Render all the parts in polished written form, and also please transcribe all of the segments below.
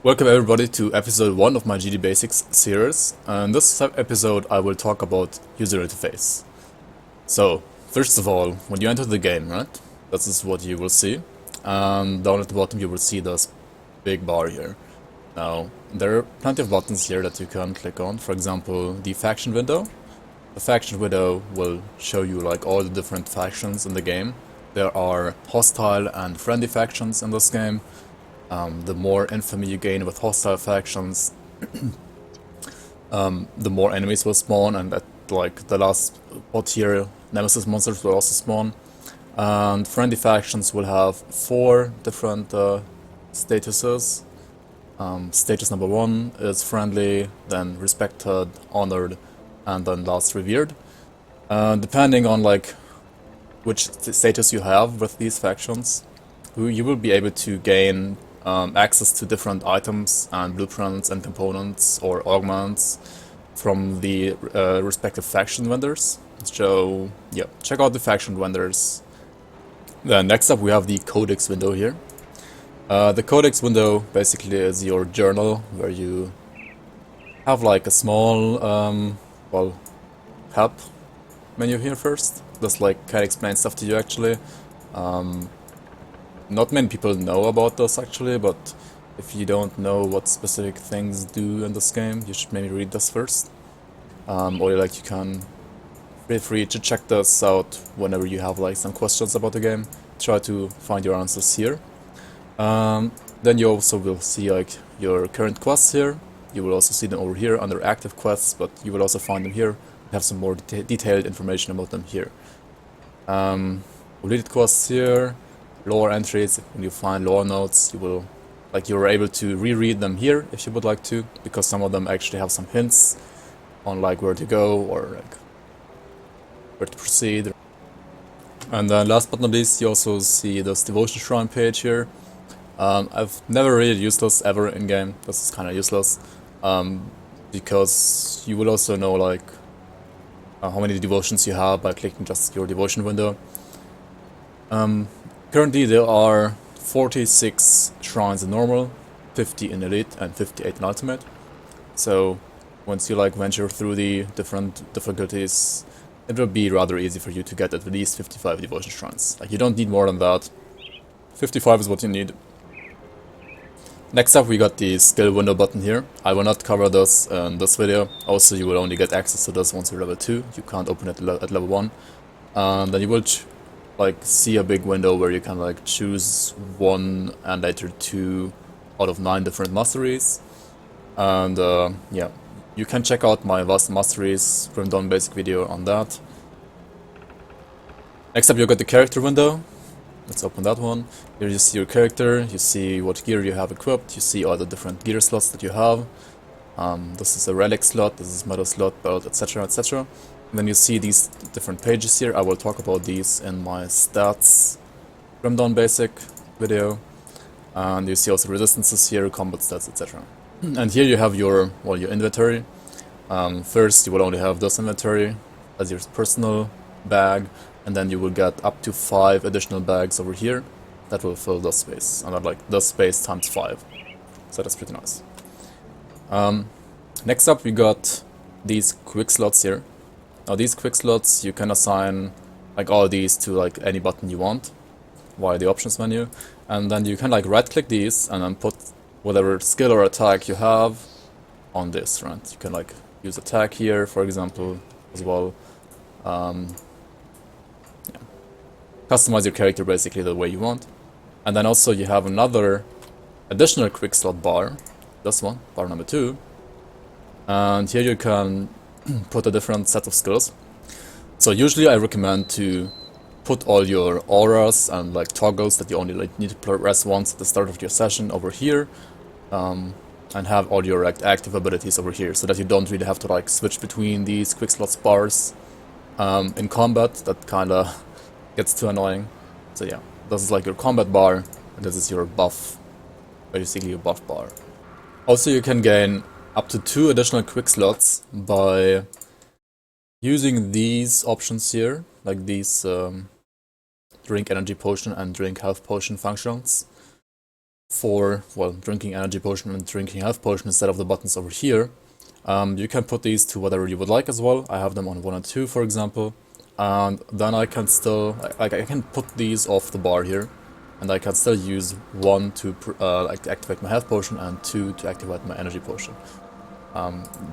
Welcome everybody to episode 1 of my GD Basics series. In this episode I will talk about user interface. So, first of all, when you enter the game, right, this is what you will see. And down at the bottom you will see this big bar here. Now, there are plenty of buttons here that you can click on. For example, the faction window. The faction window will show you like all the different factions in the game. There are hostile and friendly factions in this game. The more infamy you gain with hostile factions, the more enemies will spawn, and at like the last pot here, nemesis monsters will also spawn. And friendly factions will have 4 different statuses. Status number 1 is friendly, then respected, honored, and then last revered. Depending on like which status you have with these factions, you will be able to gain access to different items and blueprints and components or augments from the respective faction vendors. So yeah, check out the faction vendors. Then next up we have the codex window here. The codex window basically is your journal where you have like a small help menu here first. This like can explain stuff to you actually. Not many people know about this actually, but if you don't know what specific things do in this game, you should maybe read this first. Or like you can feel free to check this out whenever you have like some questions about the game. Try to find your answers here. Then you also will see like your current quests here. You will also see them over here under active quests, but you will also find them here. We have some more detailed information about them here. Completed quests here. Lore entries. When you find lore notes, you're able to reread them here if you would like to, because some of them actually have some hints on like where to go or like where to proceed. And then last but not least, you also see this devotion shrine page here. I've never really used this ever in game. This is kind of useless because you will also know like how many devotions you have by clicking just your devotion window. Currently there are 46 shrines in normal, 50 in elite, and 58 in ultimate. So once you like venture through the different difficulties, it will be rather easy for you to get at least 55 devotion shrines. Like you don't need more than that. 55 is what you need. Next up we got the skill window button here. I will not cover this in this video. Also you will only get access to this once you're level 2. You can't open it at level 1. And then you will like see a big window where you can like choose 1 and later 2 out of 9 different masteries. And yeah, you can check out my vast masteries from Down Basic video on that. Next up you got the character window. Let's open that one. Here you see your character, you see what gear you have equipped, you see all the different gear slots that you have. This is a relic slot, this is metal slot, belt, etc, etc. And then you see these different pages here. I will talk about these in my stats from Down Basic video. And you see also resistances here, combat stats, etc. And here you have your inventory. First you will only have this inventory as your personal bag, and then you will get up to 5 additional bags over here that will fill this space, and like this space times 5. So that's pretty nice. Next up we got these quick slots here. Now these quick slots you can assign like all these to like any button you want via the options menu, and then you can like right click these and then put whatever skill or attack you have on this, right? You can like use attack here for example as well. Yeah. Customize your character basically the way you want. And then also you have another additional quick slot bar, this one, bar number 2, and here you can put a different set of skills. So usually I recommend to put all your auras and like toggles that you only like need to press once at the start of your session over here, and have all your like active abilities over here, so that you don't really have to like switch between these quick slots bars in combat. That kinda gets too annoying. So yeah, this is like your combat bar, and this is your buff, basically your buff bar. Also you can gain up to 2 additional quick slots by using these options here, like these drink energy potion and drink health potion functions. for, well, drinking energy potion and drinking health potion instead of the buttons over here. You can put these to whatever you would like as well. I have them on 1 and 2, for example. And then I can still, I can put these off the bar here. And I can still use 1 to like activate my health potion and 2 to activate my energy potion.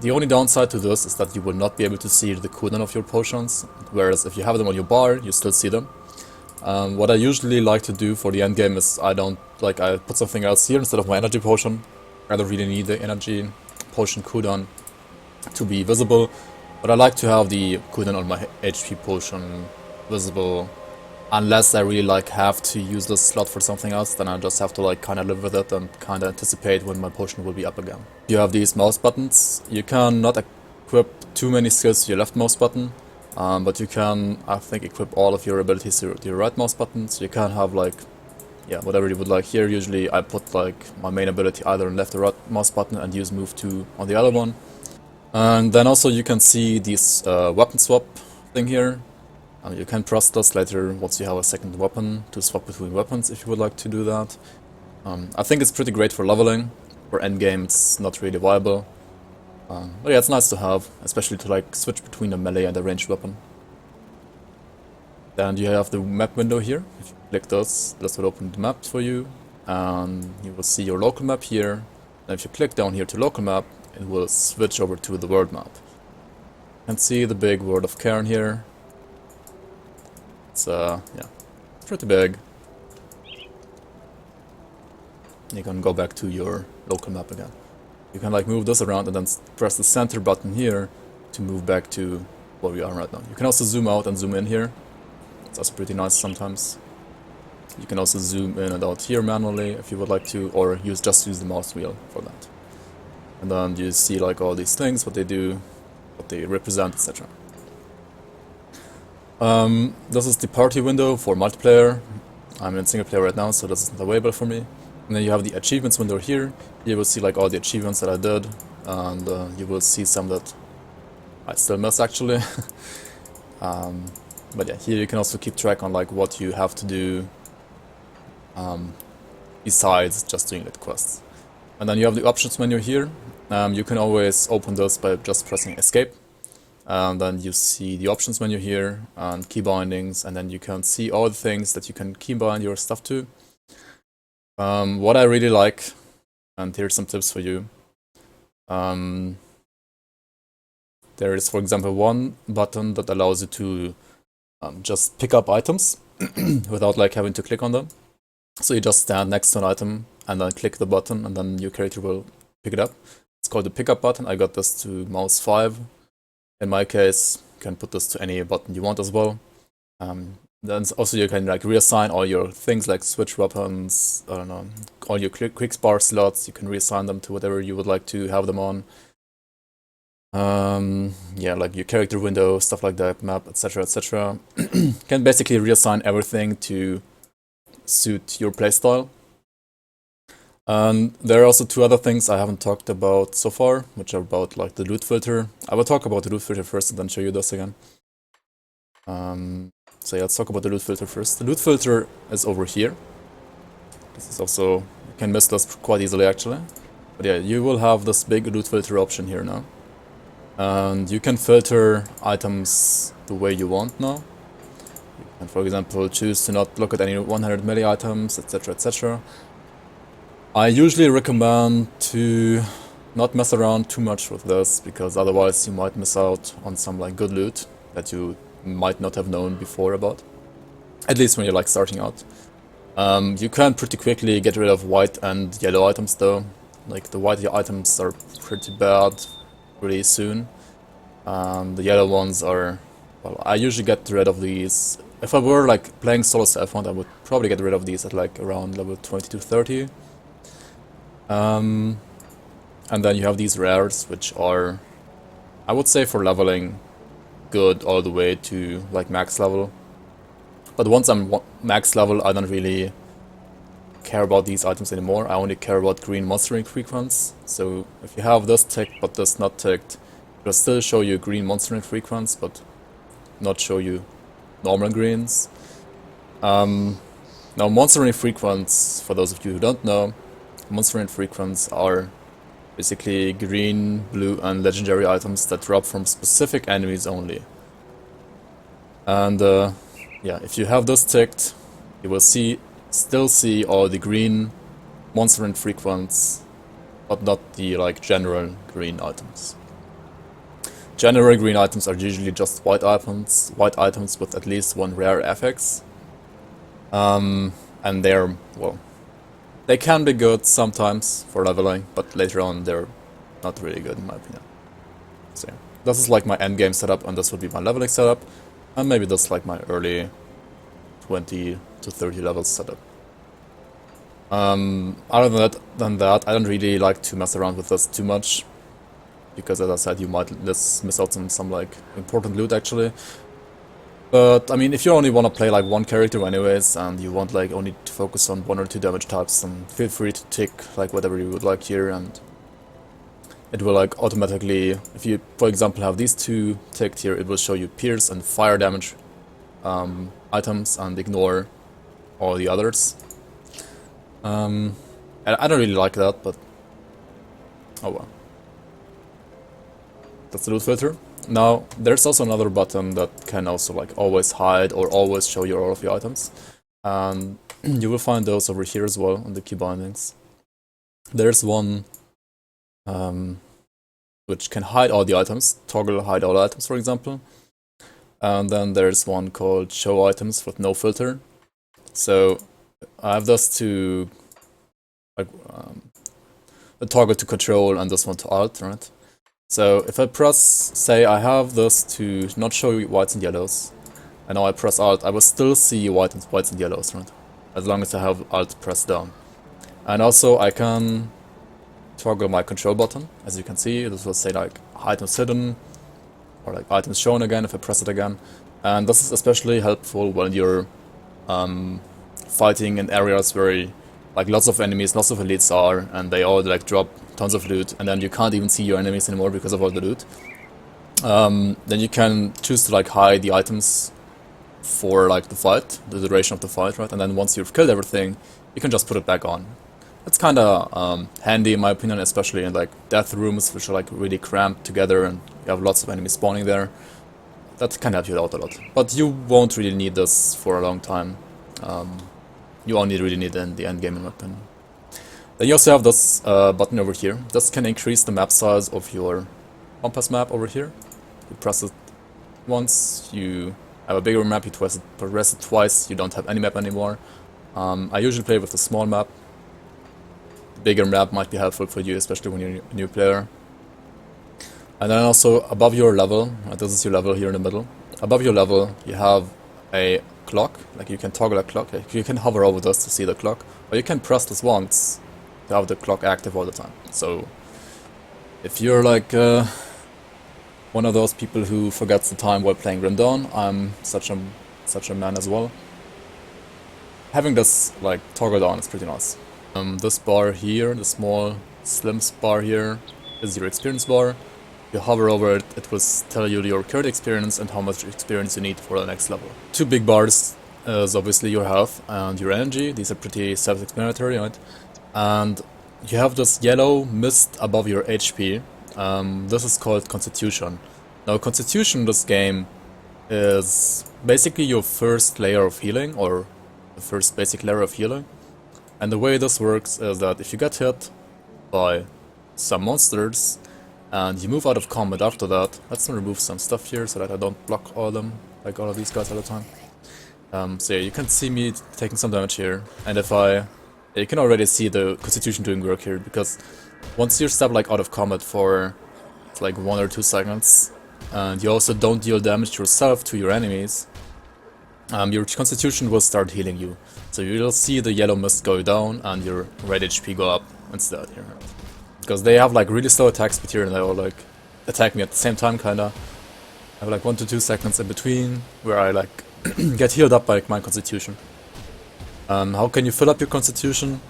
The only downside to this is that you will not be able to see the cooldown of your potions, whereas if you have them on your bar, you still see them. What I usually like to do for the end game is I put something else here instead of my energy potion. I don't really need the energy potion cooldown to be visible, but I like to have the cooldown on my HP potion visible. Unless I really have to use this slot for something else, then I just have to kind of live with it and kind of anticipate when my potion will be up again. You have these mouse buttons. You can not equip too many skills to your left mouse button, but you can, I think, equip all of your abilities to your right mouse button. So you can have yeah, whatever you would like here. Usually I put my main ability either on left or right mouse button and use move 2 on the other one. And then also you can see this weapon swap thing here. You can press this later once you have a second weapon to swap between weapons if you would like to do that. I think it's pretty great for leveling. For endgame it's not really viable. But yeah, it's nice to have, especially to switch between a melee and a ranged weapon. Then you have the map window here. If you click this will open the map for you. And you will see your local map here. And if you click down here to local map, it will switch over to the world map. You can see the big world of Cairn here. It's yeah, it's pretty big. You can go back to your local map again. You can move this around and then press the center button here to move back to where we are right now. You can also zoom out and zoom in here. It's also pretty nice sometimes. You can also zoom in and out here manually if you would like to, or just use the mouse wheel for that. And then you see all these things, what they do, what they represent, etc. This is the party window for multiplayer. I'm in single player right now, so this isn't available for me. And then you have the achievements window here. You will see all the achievements that I did, and you will see some that I still miss actually. But yeah, here you can also keep track on what you have to do besides just doing quests. And then you have the options menu here. You can always open this by just pressing escape. And then you see the options menu here and key bindings, and then you can see all the things that you can keybind your stuff to. What I really like, and here's some tips for you. There is, for example, one button that allows you to just pick up items without having to click on them. So you just stand next to an item and then click the button, and then your character will pick it up. It's called the pickup button. I got this to mouse 5. In my case, you can put this to any button you want as well. Then also you can reassign all your things switch weapons, I don't know, all your quick spar slots. You can reassign them to whatever you would like to have them on. Yeah, your character window, stuff like that, map, etc, etc. You can basically reassign everything to suit your playstyle. And there are also 2 other things I haven't talked about so far, which are about the loot filter. I will talk about the loot filter first and then show you this again. So yeah, let's talk about the loot filter first. The loot filter is over here. This is also, you can miss this quite easily actually. But yeah, you will have this big loot filter option here now. And you can filter items the way you want now. You can, for example, choose to not look at any 100 melee items, etc, etc. I usually recommend to not mess around too much with this, because otherwise you might miss out on some good loot that you might not have known before about. At least when you're starting out. You can pretty quickly get rid of white and yellow items though. The white items are pretty bad really soon. The yellow ones are, well, I usually get rid of these. If I were playing solo self-hunt, I would probably get rid of these at around level 20 to 30. And then you have these rares, which are, I would say, for leveling, good all the way to max level. But once I'm max level, I don't really care about these items anymore. I only care about green monstering frequency. So if you have this ticked but this not ticked, it'll still show you green monstering frequency, but not show you normal greens. Now monstering frequency, for those of you who don't know, monster infrequents are basically green, blue, and legendary items that drop from specific enemies only. And yeah, if you have this ticked, you will still see all the green monster infrequents, but not the like general green items. General green items are usually just white items with at least one rare FX. And they're, well, they can be good sometimes for leveling, but later on they're not really good in my opinion. So yeah, this is like my endgame setup, and this would be my leveling setup, and maybe this is like my early 20 to 30 levels setup. Other than that, I don't really like to mess around with this too much, because as I said, you might miss out on some like important loot actually. But I mean, if you only want to play like one character anyways, and you want like only to focus on 1 or 2 damage types, then feel free to tick like whatever you would like here, and it will like automatically, if you for example have these 2 ticked here, it will show you pierce and fire damage items and ignore all the others. And I don't really like that, but oh well. That's the loot filter. Now, there's also another button that can also like always hide or always show you all of your items. And you will find those over here as well on the key bindings. There's one which can hide all the items, toggle hide all items for example. And then there's one called show items with no filter. So I have this to like a toggle to control and this one to alt, right? So if I press, say I have this to not show you whites and yellows, and now I press alt, I will still see whites and yellows, right? As long as I have alt pressed down. And also I can toggle my control button, as you can see, this will say like items hidden, or like items shown again if I press it again. And this is especially helpful when you're fighting in areas where like lots of enemies, lots of elites are, and they all like drop tons of loot, and then you can't even see your enemies anymore because of all the loot. Then you can choose to like hide the items for like the fight, the duration of the fight, right? And then once you've killed everything, you can just put it back on. It's kind of handy in my opinion, especially in like death rooms, which are like really cramped together, and you have lots of enemies spawning there. That can help you out a lot. But you won't really need this for a long time. You only really need it in the end game in my opinion. Then you also have this button over here. This can increase the map size of your compass map over here. You press it once, you have a bigger map, you press it twice, you don't have any map anymore. I usually play with a small map. The bigger map might be helpful for you, especially when you're a new player. And then also above your level, this is your level here in the middle. Above your level you have a clock, like you can toggle a clock. You can hover over this to see the clock, or you can press this once to have the clock active all the time. So if you're like one of those people who forgets the time while playing Grim Dawn, I'm such a man as well. Having this like toggled on is pretty nice. This bar here, the small slim bar here, is your experience bar. You hover over it, it will tell you your current experience and how much experience you need for the next level. 2 big bars is obviously your health and your energy. These are pretty self-explanatory, right? And you have this yellow mist above your HP. This is called Constitution. Now Constitution in this game is basically your first layer of healing, or the first basic layer of healing. And the way this works is that if you get hit by some monsters and you move out of combat after that, let's remove some stuff here so that I don't block all of them, like all of these guys all the time. So yeah, you can see me taking some damage here, and you can already see the Constitution doing work here, because once you step like out of combat for like 1 or 2 seconds, and you also don't deal damage yourself to your enemies, your Constitution will start healing you. So you'll see the yellow mist go down and your red HP go up instead here. Because they have like really slow attack speed here, and they all like attack me at the same time kinda. I have like 1 to 2 seconds in between where I like get healed up by my Constitution. How can you fill up your Constitution?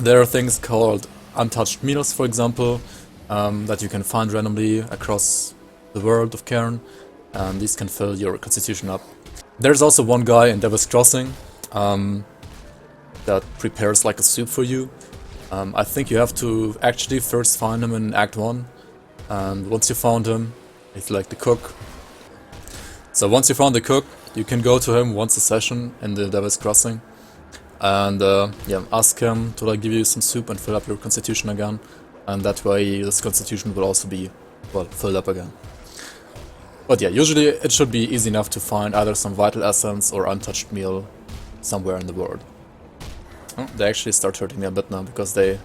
There are things called untouched meals, for example, that you can find randomly across the world of Cairn, and these can fill your Constitution up. There's also one guy in Devil's Crossing that prepares like a soup for you, I think you have to actually first find him in Act 1, and once you found him, he's like the cook. So once you found the cook, you can go to him once a session in the Devil's Crossing, and yeah, ask him to like give you some soup and fill up your constitution again, and that way this constitution will also be, well, filled up again. But yeah, usually it should be easy enough to find either some vital essence or untouched meal somewhere in the world. Oh, they actually start hurting me a bit now because they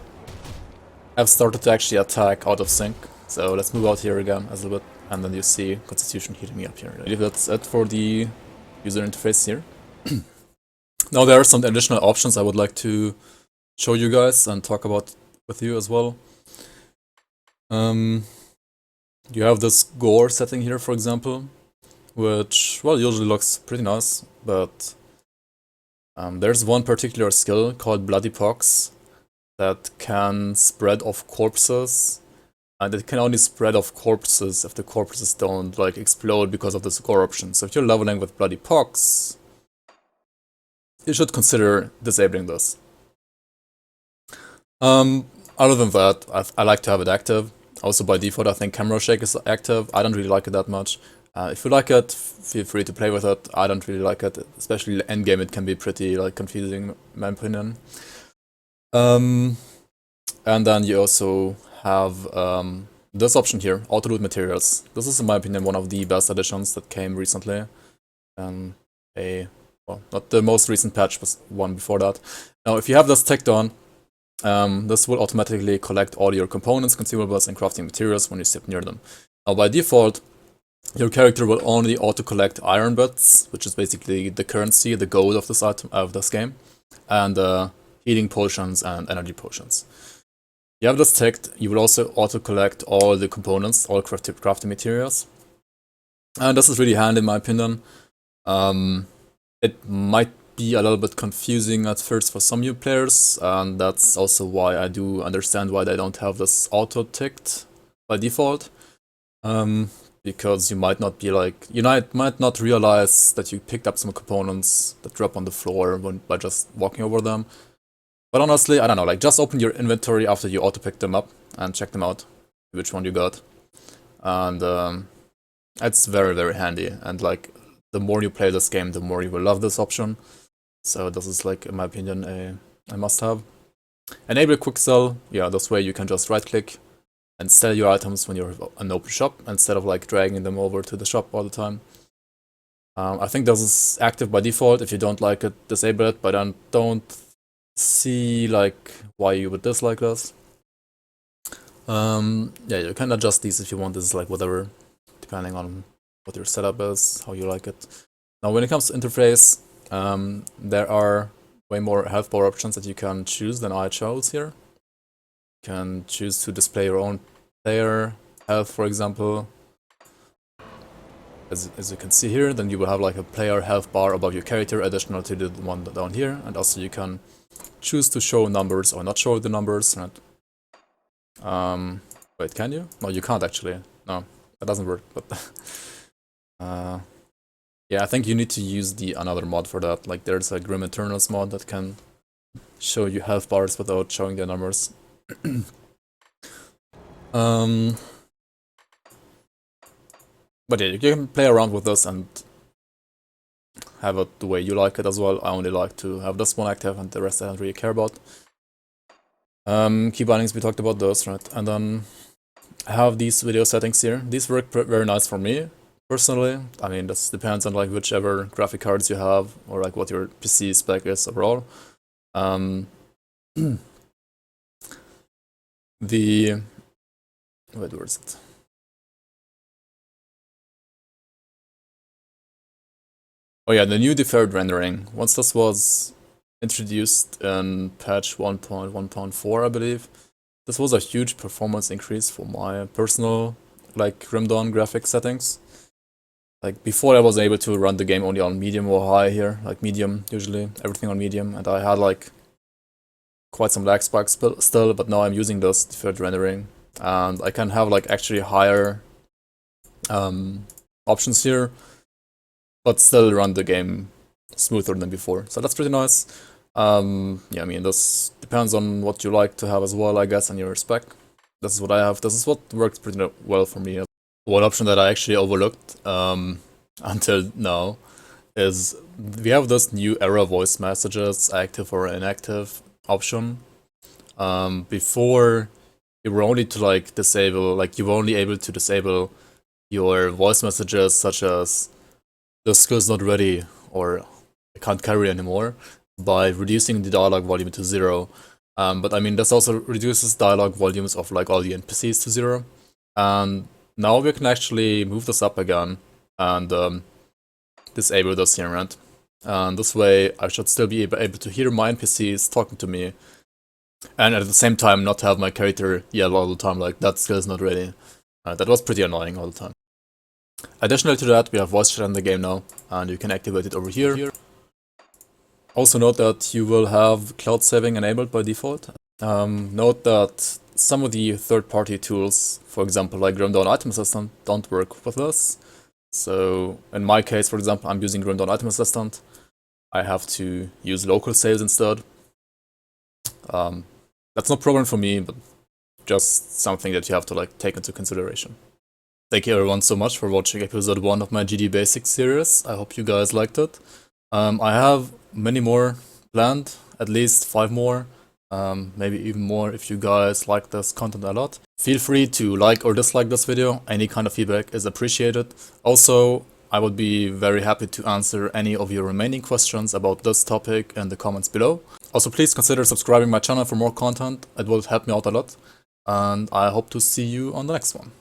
have started to actually attack out of sync. So let's move out here again a little bit, and then you see Constitution heating me up here. I believe that's it for the user interface here. Now there are some additional options I would like to show you guys and talk about with you as well. You have this gore setting here, for example, which, well, usually looks pretty nice, but there's one particular skill called Bloody Pox that can spread off corpses, and it can only spread off corpses if the corpses don't like explode because of this gore option. So if you're leveling with Bloody Pox, you should consider disabling this. Other than that, I like to have it active. Also by default, I think Camera Shake is active. I don't really like it that much. If you like it, feel free to play with it. I don't really like it, especially endgame. It can be pretty like confusing, in my opinion. And then you also have this option here, auto loot materials. This is, in my opinion, one of the best additions that came recently. Well, not the most recent patch, but one before that. Now, if you have this ticked on, this will automatically collect all your components, consumables, and crafting materials when you sit near them. Now, by default, your character will only auto-collect iron bits, which is basically the currency, the gold of this item of this game, and healing potions and energy potions. You have this ticked. You will also auto-collect all the components, all crafting materials, and this is really handy in my opinion. It might be a little bit confusing at first for some new players, and that's also why I do understand why they don't have this auto-ticked by default. Because you might not be like, you might not realize that you picked up some components that drop on the floor by just walking over them. But honestly, I don't know, like just open your inventory after you auto-pick them up and check them out, which one you got. And it's very, very handy. And like, the more you play this game, the more you will love this option. So this is like, in my opinion, a must-have. Enable quick sell. Yeah, this way you can just right-click and sell your items when you're in an open shop, instead of like dragging them over to the shop all the time. I think this is active by default. If you don't like it, disable it, but I don't see like why you would dislike this. Yeah, you can adjust these if you want. This is like whatever, depending on what your setup is, how you like it. Now when it comes to interface, there are way more health bar options that you can choose than I chose here. You can choose to display your own player health, for example. As you can see here, then you will have like a player health bar above your character, additional to the one down here, and also you can choose to show numbers or not show the numbers. Right? Wait, can you? No, you can't actually. No, that doesn't work. But yeah, I think you need to use another mod for that. Like there's a Grim Eternals mod that can show you health bars without showing the numbers. But yeah, you can play around with this and have it the way you like it as well. I only like to have this one active, and the rest I don't really care about. Key bindings, we talked about those, right? And then I have these video settings here. These work very nice for me, personally. I mean, this depends on like whichever graphic cards you have, or like what your PC spec is overall. Wait, where is it? Oh yeah, the new deferred rendering. Once this was introduced in patch 1.1.4, I believe, this was a huge performance increase for my personal, like, Grim Dawn graphic settings. Like, before I was able to run the game only on medium or high here, like medium, usually, everything on medium, and I had, like, quite some lag spikes still, but now I'm using this deferred rendering, and I can have, like, actually higher options here, but still run the game smoother than before. So that's pretty nice. Yeah, I mean, this depends on what you like to have as well, I guess, and your spec. This is what I have. This is what works pretty well for me. One option that I actually overlooked until now is we have this new error voice messages, active or inactive option. Before you were only to like disable, like you were only able to disable your voice messages such as the skill's not ready or I can't carry anymore by reducing the dialogue volume to 0. But I mean, this also reduces dialogue volumes of like all the NPCs to 0. And now we can actually move this up again and disable this here, right? And this way I should still be able to hear my NPCs talking to me and at the same time not have my character yell all the time like that skill is not ready. That was pretty annoying all the time. Additionally to that, we have voice chat in the game now, and you can activate it over here. Also note that you will have cloud saving enabled by default. Note that some of the third-party tools, for example like Grim Dawn Item Assistant, don't work with this. So in my case, for example, I'm using Grim Dawn Item Assistant. I have to use local saves instead. That's no problem for me, but just something that you have to like take into consideration. Thank you everyone so much for watching episode 1 of my GD Basics series. I hope you guys liked it. I have many more planned, at least 5 more, maybe even more if you guys like this content a lot. Feel free to like or dislike this video, any kind of feedback is appreciated. Also, I would be very happy to answer any of your remaining questions about this topic in the comments below. Also, please consider subscribing my channel for more content, it will help me out a lot, and I hope to see you on the next one.